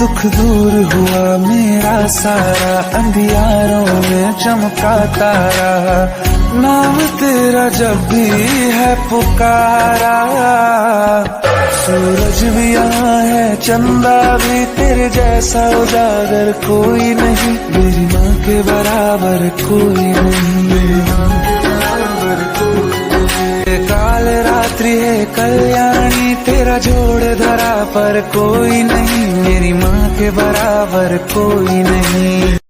दुख दूर हुआ मेरा सारा, अंधियारों में चमका तारा। नाम तेरा जब भी है पुकारा, सूरज भी यहाँ है, चंदा भी, तेरे जैसा उजागर कोई नहीं, मेरी माँ के बराबर कोई नहीं, मेरी माँ के बराबर कोई नहीं। काल रात्रि है कल्याणी, तेरा जोड़ धरा पर कोई नहीं, मेरी माँ के बराबर कोई नहीं।